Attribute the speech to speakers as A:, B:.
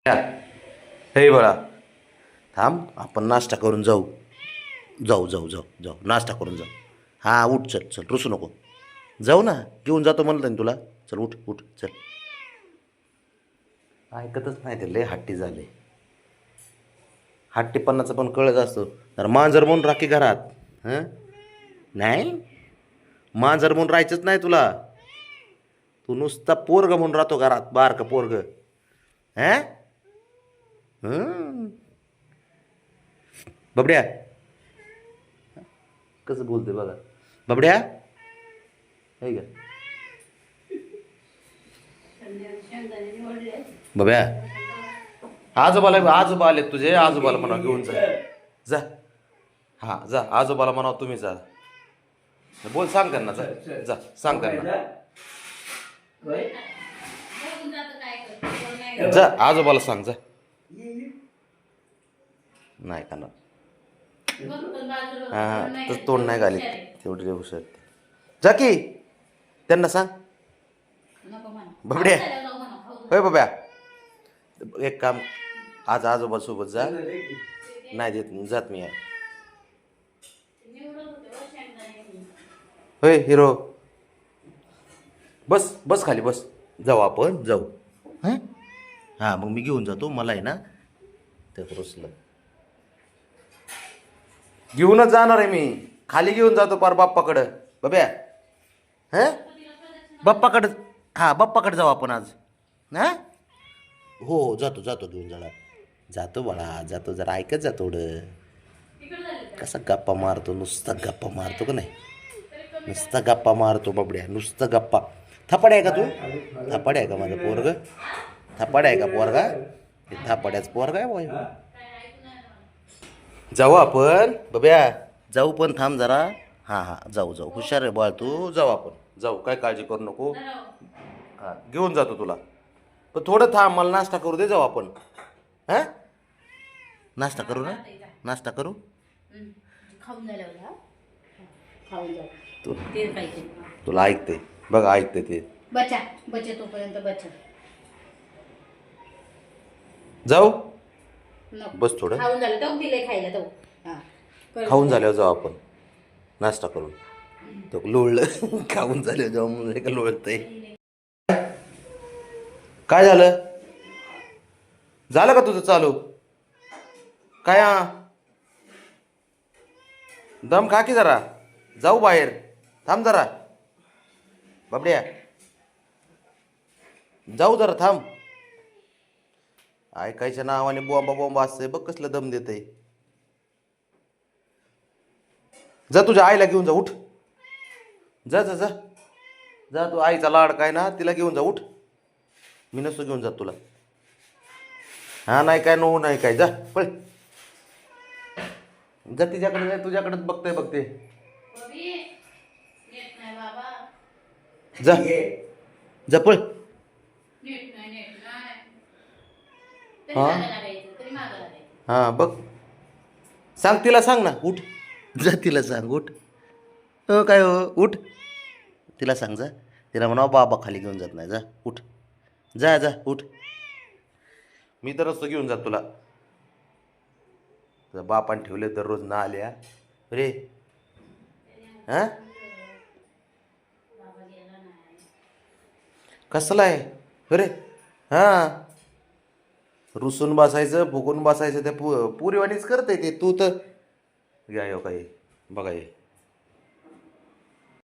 A: हे बाळा थांब, आपण नाश्ता करून जाऊ जाऊ जाऊ जाऊ जाऊ नाश्ता करून जाऊ. हां उठ, चल चल, रुसू नको. जाऊ ना, घेऊन जातो म्हणलं ना तुला. चल उठ उठ चल. ऐकतच नाही ते, लय हट्टी झाले. हट्टीपणाचं पण कळत असतो. तर मांजर म्हणून राखी घरात. हां नाही, मांजर म्हणून राहायचंच नाही तुला. तू नुसता पोरग म्हणून राहतो घरात, बारका पोरग. हां बबड्या कसं बोलते बघा. बबड्या आहे का बब्या? आजोबा आले तुझे. आजोबाला म्हणा घेऊन जा. जा हां जा, आजोबाला म्हणा तुम्ही जा. बोल, सांग त्यांना. जा जा, सांग त्यांना. जा आजोबाला सांग. जा नाही का ना. हां तर तोंड नाही घालीत तेवढे हुशार. जा की त्यांना सांग. बबड्या होय बब्या, एक काम, आज आजोबासोबत जा. नाही देत जात मी. होय हिरो, बस बस खाली बस. जाऊ आपण जाऊ. हां मग मी घेऊन जातो. मला आहे ना ते रुसलं. घेऊनच जाणार आहे मी. खाली घेऊन जातो पार बाप्पाकडं. बब्या हां बाप्पाकडं. हां बाप्पाकडे जाऊ आपण आज. हां हो जातो जातो, घेऊन जाणार. जातो बाळा जातो. जरा ऐकत जा थोडं. कसा गप्पा मारतो, नुसता गप्पा मारतो का नाही. नुसता गप्पा मारतो बबड्या, नुसता गप्पा. थपाड आहे का तू? थपाड आहे का माझं पोरग? थपाड आहे का पोरगा? हे थापाड्याच पोरगा आहे बोय. जाऊ आपण बब्या, जाऊ पण थांब जरा. हां हां जाऊ जाऊ, हुशार आहे बाळ तू. जाऊ आपण जाऊ, काय काळजी करू नको. हां घेऊन जातो तुला. पण थोडं थांब, मला नाश्ता करू दे. जाऊ आपण. हां नाश्ता करू ना, नाश्ता करू. तुला ऐकते बघा, ऐकते ते.
B: बचा बचे तोपर्यंत बचा.
A: जाऊ
B: नको.
A: बस थोडं.
B: खाऊन झालं तो दिले खायला तो. हां
A: खाऊन झाल्यावर जाऊ आपण नाश्ता करून. तो लोळलं. खाऊन झाल्यावर जाऊ म्हणजे का लोळतंय. काय झालं? झालं का तुझं चालू? काय दम खा की जरा. जाऊ बाहेर. थांब जरा बाबड्या, जाऊ जरा थांब. ऐकायच्या नावाने बॉम्बा बॉम्बा असतंय बघ, कसलं दम देतंय. जा तुझ्या आईला घेऊन जा. उठ जा जा जा जा. तू आईचा लाड काय ना, तिला घेऊन जा. उठ, मी नसतो घेऊन जात तुला. हा नाही काय, नो नाही काय. जा पळ जा तिच्याकडे. जा तुझ्याकडेच बघते बघते. जा जा पळ. हां हां बघ, सांग तिला, सांग ना. उठ जा तिला सांग. उठ काय हो, उठ. तिला सांग जा. तिला म्हणा बाबा खाली घेऊन जात नाही. जा उठ, जा जा उठ. मी तर असतो घेऊन जात तुला. तुझ्या बापाने ठेवले दररोज ना आल्या रे. हां कसला आहे अरे. हां रुसून बसायचं, फुकून बसायचं. त्या पुरीवाणीच करते ते. तू तर घ्या काही बघा हे.